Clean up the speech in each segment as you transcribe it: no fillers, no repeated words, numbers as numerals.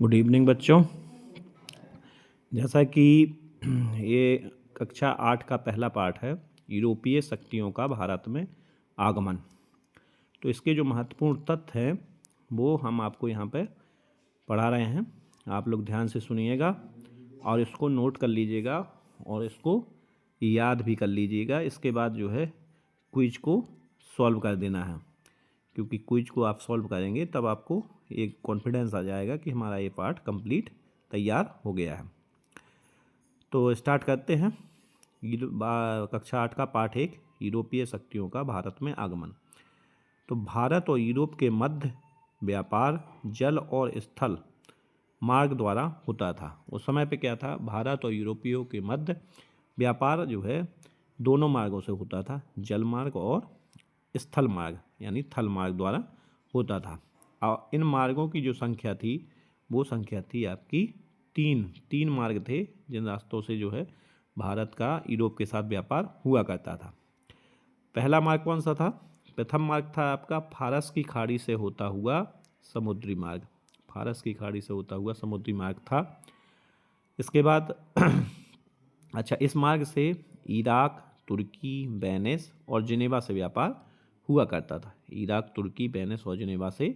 Good evening बच्चों। जैसा कि ये कक्षा 8 का पहला पाठ है, यूरोपीय शक्तियों का भारत में आगमन। तो इसके जो महत्वपूर्ण तथ्य हैं वो हम आपको यहाँ पे पढ़ा रहे हैं। आप लोग ध्यान से सुनिएगा और इसको नोट कर लीजिएगा और इसको याद भी कर लीजिएगा। इसके बाद जो है क्विज को सॉल्व कर देना है, क्योंकि क्विज को आप सॉल्व करेंगे तब आपको एक कॉन्फिडेंस आ जाएगा कि हमारा ये पाठ कंप्लीट तैयार हो गया है। तो स्टार्ट करते हैं। कक्षा 8 का पाठ 1, यूरोपीय शक्तियों का भारत में आगमन। तो भारत और यूरोप के मध्य व्यापार जल और स्थल मार्ग द्वारा होता था। उस समय पे क्या था, भारत और यूरोपियों के मध्य व्यापार जो है दोनों मार्गों से होता था, जल मार्ग और स्थल मार्ग यानी थल मार्ग द्वारा होता था। और इन मार्गों की जो संख्या थी वो संख्या थी आपकी तीन मार्ग थे जिन रास्तों से जो है भारत का यूरोप के साथ व्यापार हुआ करता था। पहला मार्ग कौन सा था? प्रथम मार्ग था आपका फारस की खाड़ी से होता हुआ समुद्री मार्ग। फारस की खाड़ी से होता हुआ समुद्री मार्ग था। इसके बाद अच्छा, इस मार्ग से इराक, तुर्की, वेनिस और जिनेवा से व्यापार हुआ करता था। इराक, तुर्की, वेनिस और जिनेवा से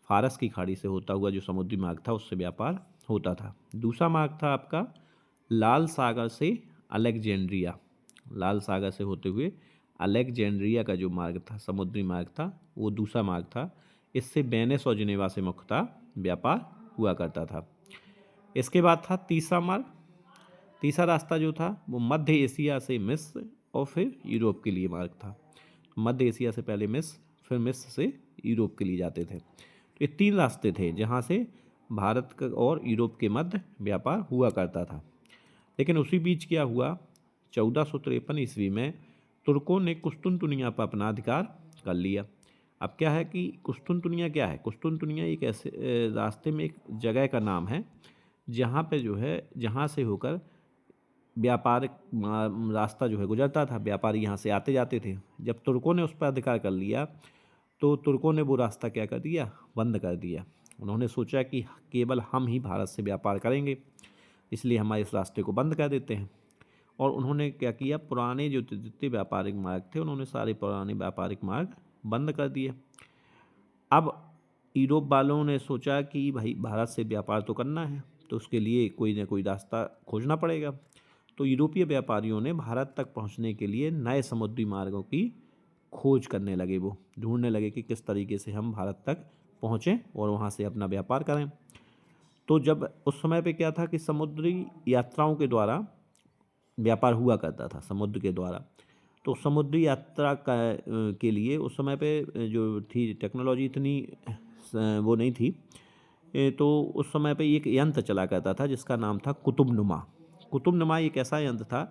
फारस की खाड़ी से होता हुआ जो समुद्री मार्ग था उससे व्यापार होता था। दूसरा मार्ग था आपका लाल सागर से अलेक्जेंड्रिया। लाल सागर से होते हुए अलेक्जेंड्रिया का जो मार्ग था, समुद्री मार्ग था, वो दूसरा मार्ग था। इससे वेनिस और जिनेवा से मुख्यतः व्यापार हुआ करता था। इसके बाद था तीसरा मार्ग। तीसरा रास्ता जो था वो मध्य एशिया से मिस्र और फिर यूरोप के लिए मार्ग था। मध्य एशिया से पहले मिस्र, फिर मिस्र से यूरोप के लिए जाते थे। तो ये तीन रास्ते थे जहाँ से भारत और यूरोप के मध्य व्यापार हुआ करता था। लेकिन उसी बीच क्या हुआ, 1453 ईस्वी में तुर्कों ने कुस्तुनतुनिया पर अपना अधिकार कर लिया। अब क्या है कि कुस्तुनतुनिया क्या है? कुस्तुनतुनिया एक ऐसे रास्ते में एक जगह का नाम है जहाँ पे जो है, जहाँ से होकर व्यापारिक रास्ता जो है गुजरता था, व्यापारी यहाँ से आते जाते थे। जब तुर्कों ने उस पर अधिकार कर लिया तो तुर्कों ने वो रास्ता क्या कर दिया, बंद कर दिया। उन्होंने सोचा कि केवल हम ही भारत से व्यापार करेंगे, इसलिए हमारे इस रास्ते को बंद कर देते हैं। और उन्होंने क्या किया, पुराने जो जितने व्यापारिक मार्ग थे उन्होंने सारे पुराने व्यापारिक मार्ग बंद कर दिए। अब यूरोप वालों ने सोचा कि भाई भारत से व्यापार तो करना है, तो उसके लिए कोई ना कोई रास्ता खोजना पड़ेगा। तो यूरोपीय व्यापारियों ने भारत तक पहुंचने के लिए नए समुद्री मार्गों की खोज करने लगे। वो ढूंढने लगे कि किस तरीके से हम भारत तक पहुँचें और वहाँ से अपना व्यापार करें। तो जब उस समय पे क्या था कि समुद्री यात्राओं के द्वारा व्यापार हुआ करता था, समुद्र के द्वारा। तो समुद्री यात्रा के लिए उस समय पे जो थी टेक्नोलॉजी इतनी वो नहीं थी। तो उस समय पे एक यंत्र चला करता था जिसका नाम था कुतुबनुमा। कुतुबनुमा एक ऐसा यंत्र था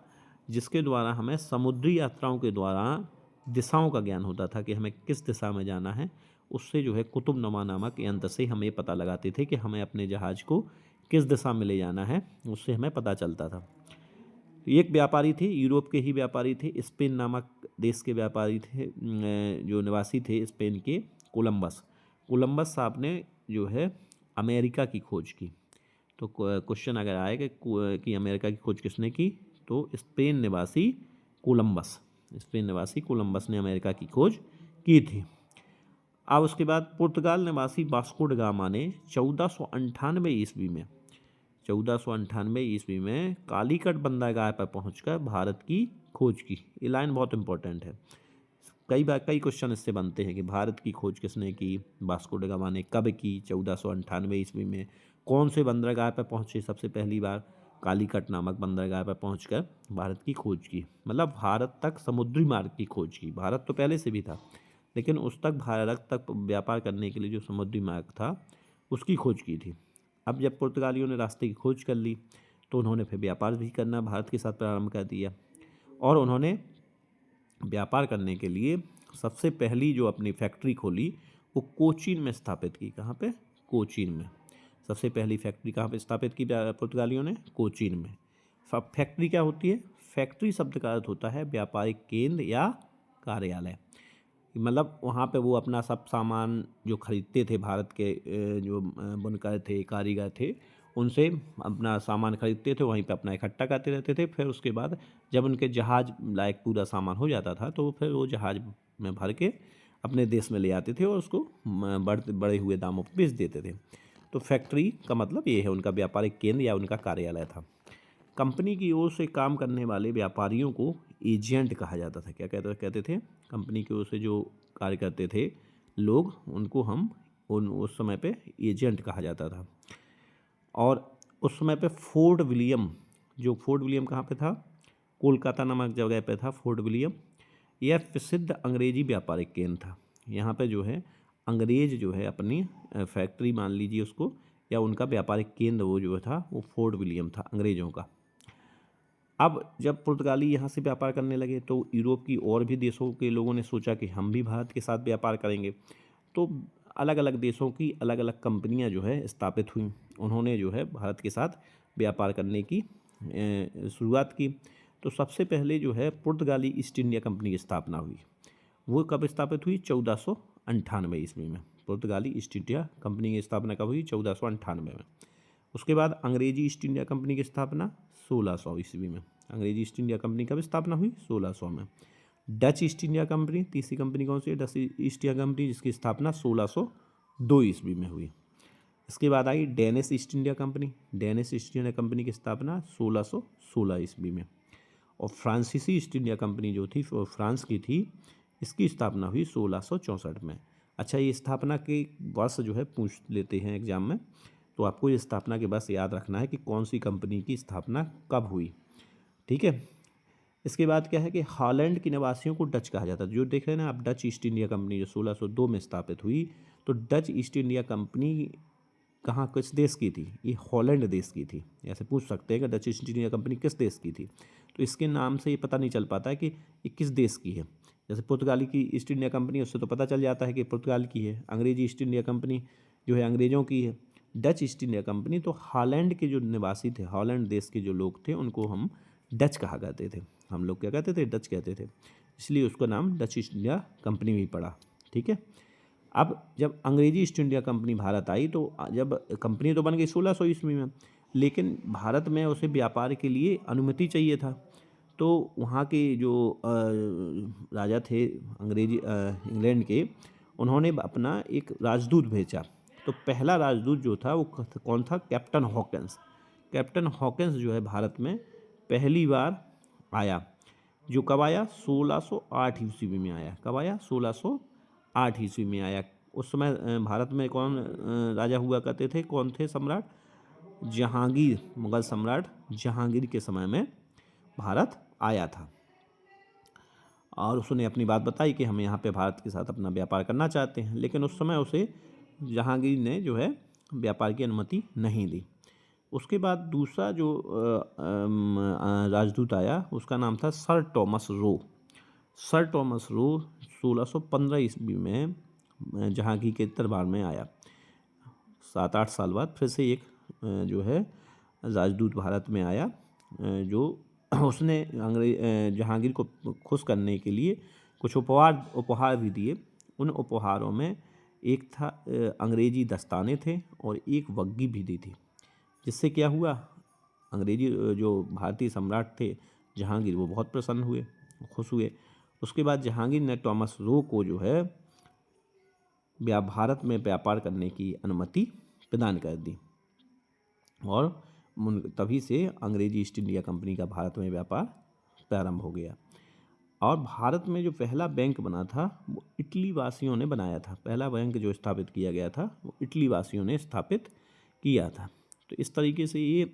जिसके द्वारा हमें समुद्री यात्राओं के द्वारा दिशाओं का ज्ञान होता था कि हमें किस दिशा में जाना है। उससे जो है कुतुबनुमा नामक यंत्र से हम ये पता लगाते थे कि हमें अपने जहाज़ को किस दिशा में ले जाना है, उससे हमें पता चलता था। एक व्यापारी थे, यूरोप के ही व्यापारी थे, स्पेन नामक देश के व्यापारी थे, जो निवासी थे स्पेन के, कोलंबस। कोलंबस साहब ने जो है अमेरिका की खोज की। तो क्वेश्चन अगर आएगा कि अमेरिका की खोज किसने की, तो स्पेन निवासी कोलंबस, स्पेन निवासी कोलंबस ने अमेरिका की खोज की थी। अब उसके बाद पुर्तगाल निवासी वास्को ड गामा ने 1498 ईस्वी में 1498 ईस्वी में कालीकट बंदरगाह पर पहुंचकर भारत की खोज की। ये लाइन बहुत इंपॉर्टेंट है। कई क्वेश्चन इससे बनते हैं कि भारत की खोज किसने की, वास्को ड गामा ने कब की, 1498 ईस्वी में कौन से बंदरगाह पर पहुंचे सबसे पहली बार, कालीकट नामक बंदरगाह पर पहुंचकर भारत की खोज की। मतलब भारत तक समुद्री मार्ग की खोज की। भारत तो पहले से भी था, लेकिन उस तक भारत तक व्यापार करने के लिए जो समुद्री मार्ग था उसकी खोज की थी। अब जब पुर्तगालियों ने रास्ते की खोज कर ली तो उन्होंने फिर व्यापार भी करना भारत के साथ प्रारंभ कर दिया। और उन्होंने व्यापार करने के लिए सबसे पहली जो अपनी फैक्ट्री खोली वो कोचीन में स्थापित की। कहाँ पे? कोचीन में। सबसे पहली फैक्ट्री कहाँ पे स्थापित की पुर्तगालियों ने? कोचीन में। फैक्ट्री क्या होती है? फैक्ट्री शब्द का अर्थ होता है व्यापारिक केंद्र या कार्यालय। मतलब वहाँ पे वो अपना सब सामान जो खरीदते थे, भारत के जो बुनकर थे, कारीगर थे, उनसे अपना सामान खरीदते थे, वहीं पे अपना इकट्ठा करते रहते थे। फिर उसके बाद जब उनके जहाज़ लायक पूरा सामान हो जाता था तो फिर वो जहाज़ में भर के अपने देश में ले आते थे और उसको बड़े हुए दामों पर बेच देते थे। तो फैक्ट्री का मतलब ये है, उनका व्यापारिक केंद्र या उनका कार्यालय था। कंपनी की ओर से काम करने वाले व्यापारियों को एजेंट कहा जाता था। क्या कहते थे? कंपनी की ओर से जो कार्य करते थे लोग, उनको हम उस समय पे एजेंट कहा जाता था। और उस समय पे फोर्ट विलियम, जो फोर्ट विलियम कहाँ पे था? कोलकाता नामक जगह पे था फोर्ट विलियम। यह प्रसिद्ध अंग्रेजी व्यापारिक केंद्र था। यहाँ पे जो है अंग्रेज जो है अपनी फैक्ट्री मान लीजिए उसको, या उनका व्यापारिक केंद्र वो जो था वो फोर्ट विलियम था अंग्रेज़ों का। अब जब पुर्तगाली यहाँ से व्यापार करने लगे तो यूरोप की और भी देशों के लोगों ने सोचा कि हम भी भारत के साथ व्यापार करेंगे। तो अलग अलग देशों की अलग अलग कंपनियाँ जो है स्थापित हुई। उन्होंने जो है भारत के साथ व्यापार करने की शुरुआत की। तो सबसे पहले जो है पुर्तगाली ईस्ट इंडिया कंपनी की स्थापना हुई। वो कब स्थापित हुई? 1498 ईस्वी में। पुर्तगाली ईस्ट इंडिया कंपनी की स्थापना कब हुई? 1498 में। उसके बाद अंग्रेजी ईस्ट इंडिया कंपनी की स्थापना 1600 ईस्वी में। अंग्रेजी ईस्ट इंडिया कंपनी कब स्थापना हुई? 1600 में। डच ईस्ट इंडिया कंपनी, तीसरी कंपनी कौन सी है? डच ईस्ट इंडिया कंपनी, जिसकी स्थापना 1602 ईस्वी में हुई। इसके बाद आई Danish East India company. Danish East India company की स्थापना 1616 ईस्वी में। और फ्रांसीसी ईस्ट इंडिया कंपनी जो थी वो फ्रांस की थी, इसकी स्थापना हुई 1664 में। अच्छा, ये स्थापना के वर्ष जो है पूछ लेते हैं एग्जाम में, तो आपको ये स्थापना के वर्ष याद रखना है कि कौन सी कंपनी की स्थापना कब हुई। ठीक है। इसके बाद क्या है कि हॉलैंड के निवासियों को डच कहा जाता है। जो देख रहे हैं ना आप, डच ईस्ट इंडिया कंपनी जो 1602 में स्थापित हुई, तो डच ईस्ट इंडिया कंपनी कहाँ, किस देश की थी? ये हॉलैंड देश की थी। ऐसे पूछ सकते हैं कि डच ईस्ट इंडिया कंपनी किस देश की थी, तो इसके नाम से ये पता नहीं चल पाता है कि ये किस देश की है। जैसे पुर्तगाली की ईस्ट इंडिया कंपनी, उससे तो पता चल जाता है कि पुर्तगाल की है। अंग्रेजी ईस्ट इंडिया कंपनी जो है अंग्रेज़ों की है। डच ईस्ट इंडिया कंपनी तो हॉलैंड के जो निवासी थे, हॉलैंड देश के जो लोग थे, उनको हम डच कहा करते थे। हम लोग क्या कहते थे? डच कहते थे। इसलिए उसका नाम डच ईस्ट इंडिया कंपनी भी पड़ा। ठीक है। अब जब अंग्रेजी ईस्ट इंडिया कंपनी भारत आई, तो जब कंपनी तो बन गई 1600 ईस्वी में, लेकिन भारत में उसे व्यापार के लिए अनुमति चाहिए था। तो वहाँ के जो राजा थे अंग्रेजी इंग्लैंड के, उन्होंने अपना एक राजदूत भेजा। तो पहला राजदूत जो था वो कौन था? Captain Hawkins. कैप्टन हॉकिंस जो है भारत में पहली बार आया। जो कब आया? 1608 ईस्वी में आया। कब आया? 1608 ईस्वी में आया। उस समय भारत में कौन राजा हुआ करते थे? कौन थे सम्राट? जहांगीर, मुगल सम्राट जहांगीर के समय में भारत आया था। और उसने अपनी बात बताई कि हम यहाँ पे भारत के साथ अपना व्यापार करना चाहते हैं, लेकिन उस समय उसे जहांगीर ने जो है व्यापार की अनुमति नहीं दी। उसके बाद दूसरा जो राजदूत आया, उसका नाम था sir Thomas Roe. Sir Thomas Roe 1615 ईस्वी में जहांगीर के दरबार में आया। 7-8 साल बाद फिर से एक जो है राजदूत भारत में आया, जो उसने जहांगीर को खुश करने के लिए कुछ उपहार भी दिए। उन उपहारों में एक था अंग्रेजी दस्ताने थे और एक वग्गी भी दी थी। जिससे क्या हुआ? अंग्रेजी जो भारतीय सम्राट थे जहांगीर, वो बहुत प्रसन्न हुए, खुश हुए। उसके बाद जहांगीर ने टॉमस रो को जो है भारत में व्यापार करने की अनुमति प्रदान कर दी, और तभी से अंग्रेजी ईस्ट इंडिया कंपनी का भारत में व्यापार प्रारंभ हो गया। और भारत में जो पहला बैंक बना था वो इटली वासियों ने बनाया था। पहला बैंक जो स्थापित किया गया था वो इटली वासियों ने स्थापित किया था। तो इस तरीके से ये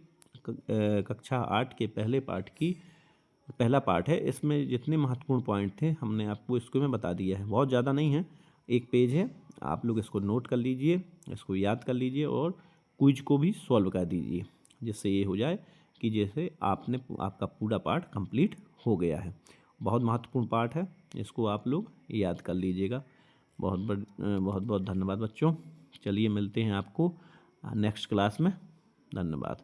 कक्षा 8 के पहला पार्ट है। इसमें जितने महत्वपूर्ण पॉइंट थे हमने आपको इसको में बता दिया है। बहुत ज़्यादा नहीं है, एक पेज है, आप लोग इसको नोट कर लीजिए, इसको याद कर लीजिए और क्विज को भी सॉल्व कर दीजिए, जिससे ये हो जाए कि जैसे आपका पूरा पार्ट कंप्लीट हो गया है। बहुत महत्वपूर्ण पार्ट है, इसको आप लोग याद कर लीजिएगा। बहुत बहुत धन्यवाद बच्चों। चलिए मिलते हैं आपको नेक्स्ट क्लास में। धन्यवाद।